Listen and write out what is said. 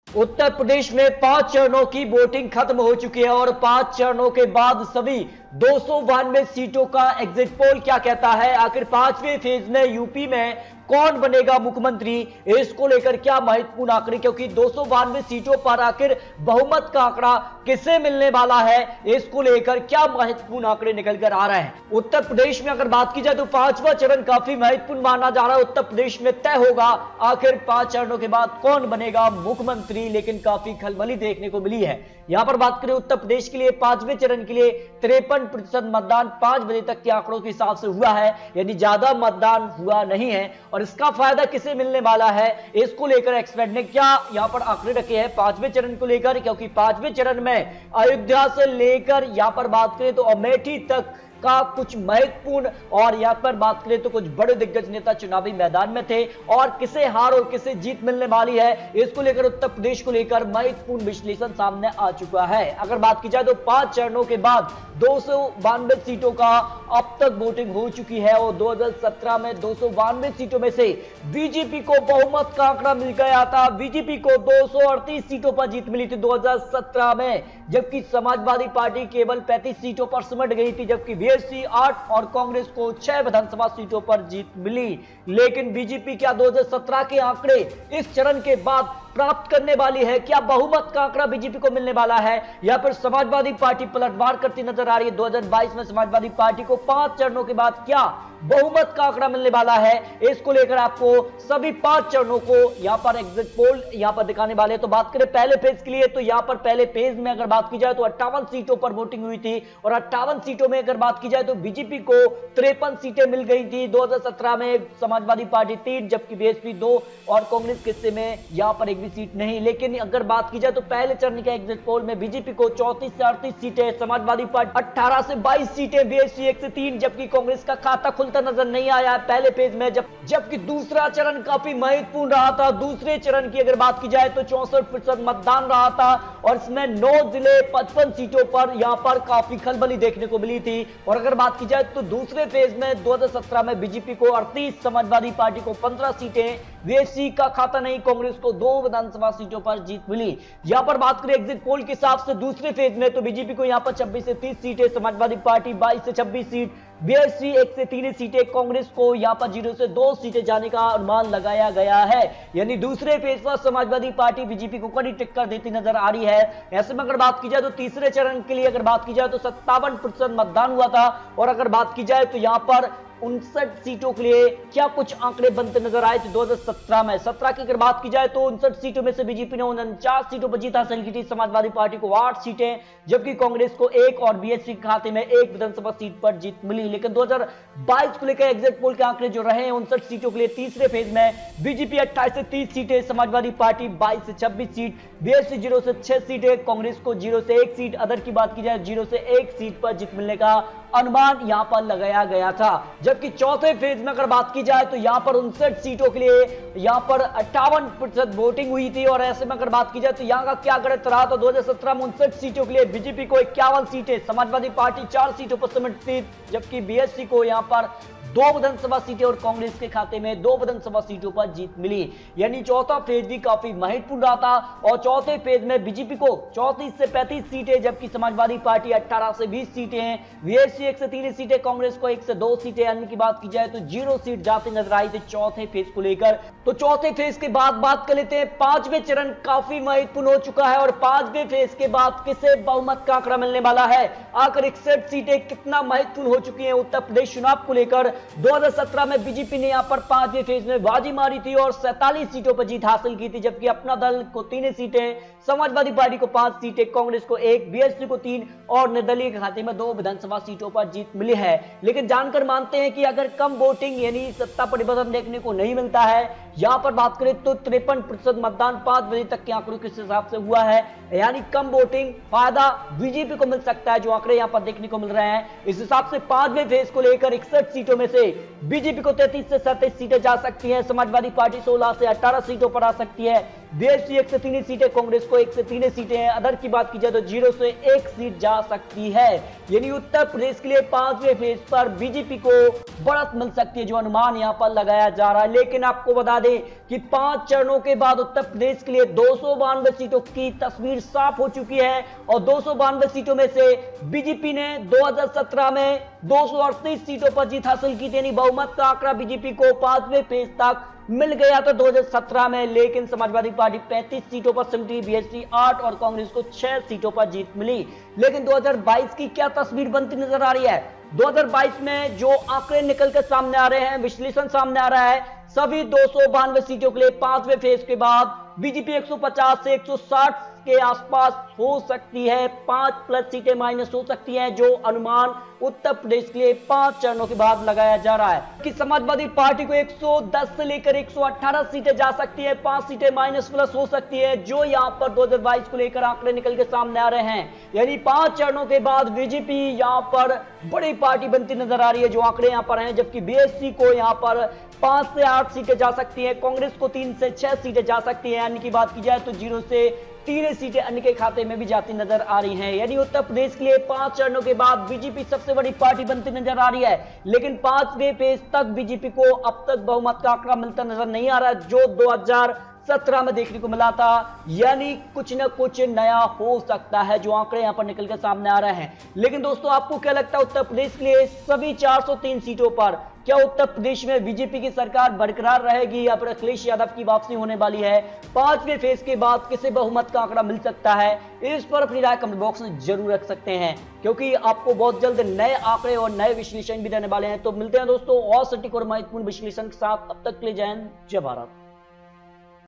उत्तर प्रदेश में 5 चरणों की वोटिंग खत्म हो चुकी है और 5 चरणों के बाद सभी 292 सीटों का एग्जिट पोल क्या कहता है। आखिर 5वें फेज में यूपी में कौन बनेगा मुख्यमंत्री, इसको लेकर क्या महत्वपूर्ण आंकड़े, क्योंकि 292 सीटों पर आखिर बहुमत का आंकड़ा किसे मिलने वाला है, इसको लेकर क्या महत्वपूर्ण आंकड़े निकलकर आ रहे हैं। उत्तर प्रदेश में अगर बात की जाए तो 5वां चरण काफी महत्वपूर्ण माना जा रहा है। उत्तर प्रदेश में तय होगा आखिर 5 चरणों के बाद कौन बनेगा मुख्यमंत्री, लेकिन काफी खलबली देखने को मिली है। यहां पर बात करें उत्तर प्रदेश के लिए 5वें चरण के लिए 53% मतदान 5 बजे तक के आंकड़ों के हिसाब से हुआ है, यानी ज्यादा मतदान हुआ नहीं है। और इसका फायदा किसे मिलने वाला है, इसको लेकर एक्सपर्ट ने क्या यहां पर आंकड़े रखे हैं 5वें चरण को लेकर, क्योंकि 5वें चरण में अयोध्या से लेकर यहां पर बात करें तो अमेठी तक का कुछ महत्वपूर्ण, और यहां पर बात करें तो कुछ बड़े दिग्गज नेता चुनावी मैदान में थे, और किसे हार और किसे जीत मिलने वाली है, इसको लेकर उत्तर प्रदेश को लेकर महत्वपूर्ण विश्लेषण सामने आ चुका है। अगर बात की जाए तो 5 चरणों के बाद 292 सीटों का अब तक वोटिंग हो चुकी है और 2017 में 292 सीटों में से बीजेपी को बहुमत का आंकड़ा मिल गया था। बीजेपी को 238 सीटों पर जीत मिली थी 2017 में, जबकि समाजवादी पार्टी केवल 35 सीटों पर सिमट गई थी, जबकि बीएसपी 8 और कांग्रेस को 6 विधानसभा सीटों पर जीत मिली। लेकिन बीजेपी क्या 2017 के आंकड़े इस चरण के बाद प्राप्त करने वाली है? क्या बहुमत का आंकड़ा बीजेपी को मिलने वाला है, या फिर समाजवादी पार्टी पलटवार करती नजर आ रही है? 2022 में समाजवादी पार्टी को 5 चरणों के बाद क्या बहुमत का आंकड़ा मिलने वाला है, इसको लेकर आपको सभी 5 चरणों को यहां पर एग्जिट पोल यहां पर दिखाने वाले हैं। तो बात करें पहले फेज के लिए, तो यहां पर पहले फेज में अगर बात की जाए तो 58 सीटों पर वोटिंग हुई थी, और 58 सीटों में अगर बात की जाए तो बीजेपी को 53 सीटें मिल गई थी 2017 में, समाजवादी पार्टी 3, जबकि बीएसपी 2 और कांग्रेस के हिस्से में यहां पर एक भी सीट नहीं। लेकिन अगर बात की जाए तो पहले चरण के एग्जिट पोल में बीजेपी को 34 से 38 सीटें, समाजवादी पार्टी 18 से 22 सीटें, बीएसपी 1 से 3, जबकि कांग्रेस का खाता खुलता नजर नहीं आया है पहले पेज में। जबकि दूसरा चरण काफी महत्वपूर्ण रहा था। दूसरे चरण की अगर बात की जाए तो 64% मतदान रहा था, और इसमें 9 जिले 55 सीटों पर यहां पर काफी खलबली देखने को मिली थी। और अगर बात की जाए तो दूसरे फेज में 2017 में बीजेपी को 38, समाजवादी पार्टी को 15 सीटें, बीएसपी का खाता नहीं, कांग्रेस को 2 विधानसभा सीटों पर जीत मिली। यहां पर बात करें एग्जिट पोल के हिसाब से दूसरे फेज में, तो बीजेपी को यहां पर 26 से 30 सीटें, समाजवादी पार्टी 22 से 26 सीट, बीएसपी 1 से 3 सीटें, कांग्रेस को यहां पर 0 से 2 सीटें जाने का अनुमान लगाया गया है। यानी दूसरे फेज पर समाजवादी पार्टी बीजेपी को कड़ी टक्कर देती नजर आ रही है। ऐसे में अगर बात की जाए तो तीसरे चरण के लिए अगर बात की जाए तो 57% मतदान हुआ था, और अगर बात की जाए तो यहां पर 59 सीटों के लिए क्या कुछ आंकड़े बनते नजर आए थे 2017 में। 17 की अगर बात की जाए तो 59 सीटों में से बीजेपी ने 49 सीटों पर जीत हासिल की थी, समाजवादी पार्टी को 8 सीटें, जबकि कांग्रेस को 1 और बीएसपी के खाते में 1 विधानसभा सीट पर जीत मिली। लेकिन 2022 को लेकर एग्जिट पोल के आंकड़े जो रहे 59 सीटों के लिए तीसरे फेज में बीजेपी 28 से 30 सीटें, समाजवादी पार्टी 22 से 26 सीट, बीएसपी 0 से 6 सीटें, कांग्रेस को 0 से 1 सीट, अदर की बात की जाए 0 से 1 सीट पर जीत मिलने का अनुमान यहां पर लगाया गया था। जबकि चौथे फेज में अगर बात की जाए तो यहां पर 59 सीटों के लिए यहां पर 58% वोटिंग हुई थी, और ऐसे में अगर बात की जाए तो यहां का क्या गणित रहा, तो 2017 में 59 सीटों के लिए बीजेपी को 51 सीटें, समाजवादी पार्टी 4 सीटों पर सिमटती, जबकि बीएसपी को यहां पर 2 विधानसभा सीटें और कांग्रेस के खाते में 2 विधानसभा सीटों पर जीत मिली। यानी चौथा फेज भी काफी महत्वपूर्ण रहा था, और चौथे फेज में बीजेपी को 34 से 35 सीटें, जबकि समाजवादी पार्टी 18 से 20 सीटें, बीएसपी 1 से 3 सीटें, कांग्रेस को 1 से 2 सीटें, अन्य की बात की जाए तो 0 सीट जाते नजर आई थी चौथे फेज को लेकर। तो चौथे फेज के बाद बात कर लेते हैं 5वें चरण काफी महत्वपूर्ण हो चुका है, और 5वें फेज के बाद किसे बहुमत का आंकड़ा मिलने वाला है। आखिर 61 सीटें कितना महत्वपूर्ण हो चुकी है उत्तर प्रदेश चुनाव को लेकर। 2017 में बीजेपी ने यहां पर 5वें फेज में बाजी मारी थी और 47 सीटों पर जीत हासिल की थी, जबकि अपना दल को 3 सीटें, समाजवादी पार्टी को 5 सीटें, कांग्रेस को 1, बीएसपी को 3 और निर्दलीय के खाते में 2 विधानसभा सीटों पर जीत मिली है। लेकिन जानकर मानते हैं कि अगर कम वोटिंग यानी सत्ता परिवर्तन देखने को नहीं मिलता है, यहां पर बात करें तो 53% मतदान 5 बजे तक के आंकड़ों के हिसाब से हुआ है, यानी कम वोटिंग फायदा बीजेपी को मिल सकता है, जो आंकड़े यहां पर देखने को मिल रहे हैं। इस हिसाब से 5वें फेज को लेकर 61 सीटों में से बीजेपी को 33 से 37 सीटें जा सकती हैं, समाजवादी पार्टी 16 से 18 सीटों पर आ सकती है, बीएसपी 1 से 3 सीटें, कांग्रेस को 1 से 3 सीटें हैं। अदर की बात की जाए तो 0 से 1 सीट जा सकती है। यानी उत्तर प्रदेश के लिए 5वें फेज पर बीजेपी को बढ़त मिल सकती है, जो अनुमान यहां पर लगाया जा रहा है। लेकिन आपको बता दें कि 5 चरणों के बाद उत्तर प्रदेश के लिए 292 सीटों की तस्वीर साफ हो चुकी है और 292 सीटों में से बीजेपी ने 2017 में 238 सीटों पर जीत हासिल की थी। यानी बहुमत का आंकड़ा बीजेपी को 5वें फेज तक मिल गया था 2017 में। लेकिन समाजवादी पार्टी 35 सीटों पर सिमटी, बीएसपी 8 और कांग्रेस को 6 सीटों पर जीत मिली। लेकिन 2022 की क्या तस्वीर बनती नजर आ रही है? 2022 में जो आंकड़े निकल कर सामने आ रहे हैं, विश्लेषण सामने आ रहा है, सभी 292 सीटों के लिए 5वें फेज के बाद बीजेपी 150 से 160 के आसपास हो सकती है, 5 प्लस सीटें माइनस हो सकती हैं, जो अनुमान उत्तर प्रदेश के लिए 5 चरणों के बाद लगाया जा रहा है कि समाजवादी पार्टी को 110 से लेकर 118 सीटें जा सकती है, 5 सीटें माइनस प्लस हो सकती है, जो यहां पर 2022 को लेकर आंकड़े निकल के सामने आ रहे हैं। यानी 5 चरणों के बाद बीजेपी यहां पर बड़ी पार्टी बनती नजर आ रही है, जो आंकड़े यहां पर हैं। जबकि बीएसपी को यहां पर 5 से 8 सीटें जा सकती हैं, कांग्रेस को 3 से 6 सीटें जा सकती हैं। अन्य की बात की जाए तो 0 से 3 सीटें अन्य के खाते में भी जाती नजर आ रही हैं। यानी उत्तर प्रदेश के लिए 5 चरणों के बाद बीजेपी सबसे बड़ी पार्टी बनती नजर आ रही है। लेकिन 5वें फेज तक बीजेपी को अब तक बहुमत का आंकड़ा मिलता नजर नहीं आ रहा, जो 2017 में देखने को मिला था। यानी कुछ न कुछ नया हो सकता है, जो आंकड़े यहां पर निकल के सामने आ रहे हैं। लेकिन दोस्तों, आपको क्या लगता है उत्तर प्रदेश के लिए सभी 403 सीटों पर क्या उत्तर प्रदेश में बीजेपी की सरकार बरकरार रहेगी या फिर अखिलेश यादव की वापसी होने वाली है? 5वें फेज के बाद किसे बहुमत का आंकड़ा मिल सकता है? इस पर अपनी राय कमेंट बॉक्स में जरूर रख सकते हैं, क्योंकि आपको बहुत जल्द नए आंकड़े और नए विश्लेषण भी देने वाले हैं। तो मिलते हैं दोस्तों और सटीक और महत्वपूर्ण विश्लेषण के साथ। अब तक के लिए जय हिंद, जय भारत।